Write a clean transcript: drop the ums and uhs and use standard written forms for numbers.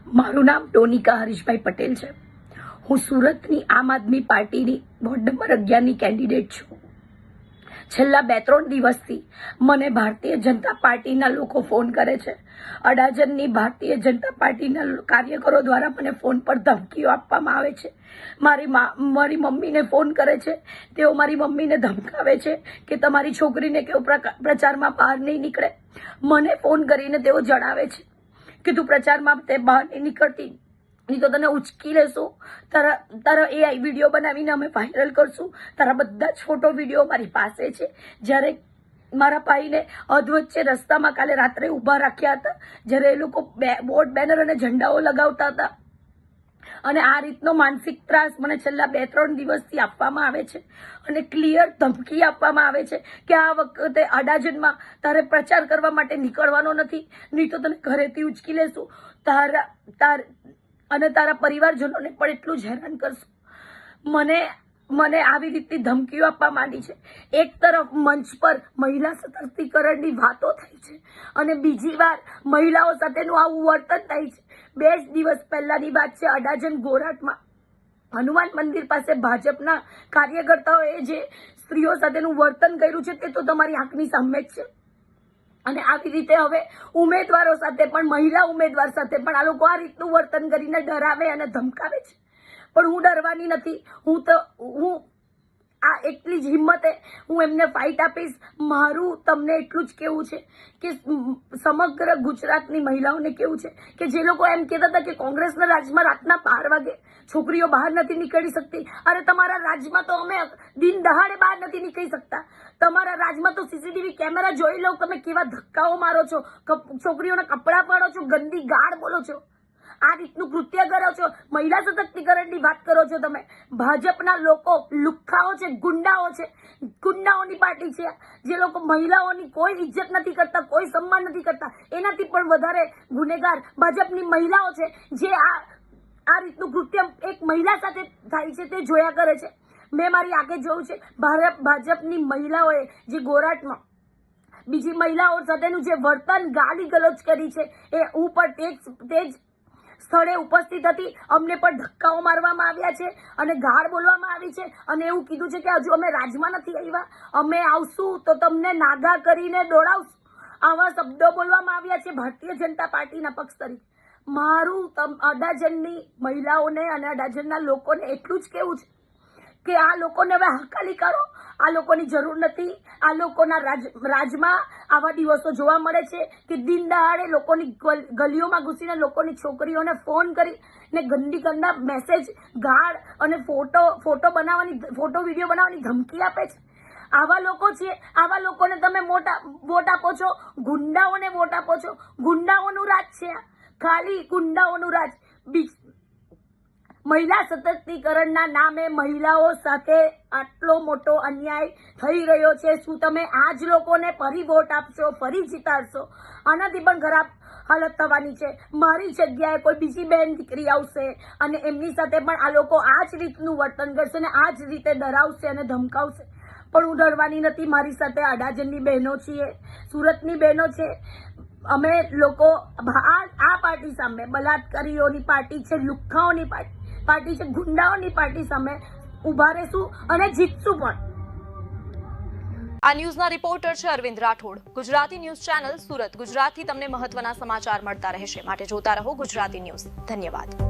મારું નામ ટોનિકા હરીશભાઈ પટેલ છે। હું સુરતની આમ આદમી પાર્ટીની વોર્ડ નંબર 11ની કેન્ડિડેટ છું। છેલ્લા 2-3 દિવસથી મને ભારતીય જનતા પાર્ટીના લોકો ફોન કરે છે। અડાજણની ભારતીય જનતા પાર્ટીના કાર્યકરો દ્વારા મને ફોન પર ધમકીઓ આપવામાં આવે છે। મારી મમ્મીને ફોન કરે છે। તેઓ મારી મમ્મીને ધમકાવે છે કે તમારી છોકરીને કેવો પ્રચારમાં બહાર નહીં નીકળે। મને ફોન કરીને તેઓ જણાવે છે કે તું પ્રચારમાં તે બહાર નહીં નીકળતી, નહીં તો તને ઉચકી લેશું, તારા AI વિડીયો બનાવીને અમે વાયરલ કરશું। તારા બધા જ ફોટો વિડીયો મારી પાસે છે। જ્યારે મારા ભાઈને અધવચ્ચે રસ્તામાં કાલે રાત્રે ઊભા રાખ્યા હતા, જ્યારે એ લોકો બોર્ડ બેનર અને ઝંડાઓ લગાવતા હતા, અને આ રીતનો માનસિક ત્રાસ મને છેલ્લા 2-3 દિવસથી આપવામાં આવે છે અને ક્લિયર ધમકી આપવામાં આવે છે કે આ વખતે અડાજણમાં તારે પ્રચાર કરવા માટે નીકળવાનો નથી, નહીં તો તને ઘરેથી ઉચકી લેશું, તારા પરિવારજનોને પણ એટલું જ હેરાન કરશું। મને આવી રીતની ધમકીઓ આપવા માંડી છે। એક તરફ મંચ પર મહિલા સશક્તિકરણની વાતો થાય છે અને બીજી વાર મહિલાઓ સાથેનું આવું વર્તન થાય છે। 2 દિવસ પહેલાની વાત છે, અડાજણ ગોરાટમાં હનુમાન મંદિર પાસે ભાજપના કાર્યકર્તાઓએ જે સ્ત્રીઓ સાથેનું વર્તન કર્યું છે તે તો તમારી આંખની સામે જ છે। અને આવી રીતે હવે ઉમેદવારો સાથે પણ, મહિલા ઉમેદવાર સાથે પણ આ લોકો આ રીતનું વર્તન કરીને ડરાવે અને ધમકાવે છે, પણ હું ડરવાની નથી। હું આ એટલી જ હિંમતે હું એમને ફાઇટ આપીશ। મારું તમને એટલું જ કહેવું છે કે સમગ્ર ગુજરાતની મહિલાઓને કહેવું છે કે જે લોકો એમ કહેતા હતા કે કોંગ્રેસના રાજમાં રાતના 12 વાગે છોકરીઓ બહાર નથી નીકળી શકતી, અરે તમારા રાજમાં તો અમે દિન દહાડે બહાર નથી નીકળી શકતા। તમારા રાજમાં તો CCTV કેમેરા જોઈ લો, તમે કેવા ધક્કાઓ મારો છો, છોકરીઓના કપડાં પાડો છો, ગંદી ગાળ બોલો છો, આ રીતનું કૃત્ય કરો છો, મહિલા સશક્તિકરણની વાત કરો છો તમે। ભાજપના લોકો લુખ્ખાઓ છે, ગુંડાઓ છે, ગુંડાઓની પાર્ટી છે, જે લોકો મહિલાઓની કોઈ ઇજ્જત નથી કરતા, કોઈ સન્માન નથી કરતા। એનાથી પણ વધારે ગુનેગાર ભાજપની મહિલાઓ છે, જે આ રીતનું કૃત્ય એક મહિલા સાથે થાય છે તે જોયા કરે છે। મેં મારી આંખે જોયું છે, ભાજપની મહિલાઓએ જે ગોરાટમાં બીજી મહિલાઓ સાથેનું જે વર્તન, ગાલી ગલોચ કરી છે, એ હું પણ તે જ સ્થળે ઉપસ્થિત હતી। અમને પણ ધક્કાઓ મારવામાં આવ્યા છે અને ગાળ બોલવામાં આવી છે અને એવું કીધું છે કે હજુ અમે રાજમાં નથી આવ્યા, અમે આવશું તો તમને નાગા કરીને દોડાવશું, આવા શબ્દો બોલવામાં આવ્યા છે ભારતીય જનતા પાર્ટીના પક્ષ તરીકે। મારું અડાજણની મહિલાઓને અને અડાજણના લોકોને એટલું જ કહેવું છે કે આ લોકોને હવે હકાલી કરો, આ લોકોની જરૂર નથી। આ લોકોના રાજમાં આવા દિવસો જોવા મળે છે કે દિન દહાડે લોકોની ગલીઓમાં ઘૂસીને લોકોની છોકરીઓને ફોન કરીને ગંદી ગંદા મેસેજ, ગાળ અને ફોટો વિડીયો બનાવવાની ધમકી આપે છે। આવા લોકો છે, આવા લોકોને તમે વોટ આપો છો, ગુંડાઓને વોટ આપો છો। ગુંડાઓનું રાજ છે, ખાલી ગુંડાઓનું રાજ। મહિલા સશક્તિકરણના નામે મહિલાઓ સાથે આટલો મોટો અન્યાય થઈ રહ્યો છે। શું તમે આ જ લોકોને ફરી વોટ આપશો, ફરી જીતાડશો? આનાથી પણ ખરાબ હાલત થવાની છે। મારી જગ્યાએ કોઈ બીજી બહેન દીકરી આવશે અને એમની સાથે પણ આ લોકો આ જ રીતનું વર્તન કરશે અને આ જ રીતે ડરાવશે અને ધમકાવશે, પણ હું ડરવાની નથી। મારી સાથે અડાજણની બહેનો છીએ, સુરતની બહેનો છે। અમે લોકો આ પાર્ટી સામે, બલાત્કારીઓની પાર્ટી છે, લુખ્ખાઓની પાર્ટી છે, ગુંડાઓની પાર્ટી સામે ઉભા રહેશું અને જીતશું પણ। આ ન્યૂઝના રિપોર્ટર છે અરવિંદ રાઠોડ। ગુજરાતી ન્યૂઝ ચેનલ સુરત, ગુજરાતથી તમને મહત્વના સમાચાર મળતા રહેશે, માટે જોતા રહો ગુજરાતી ન્યૂઝ। ધન્યવાદ।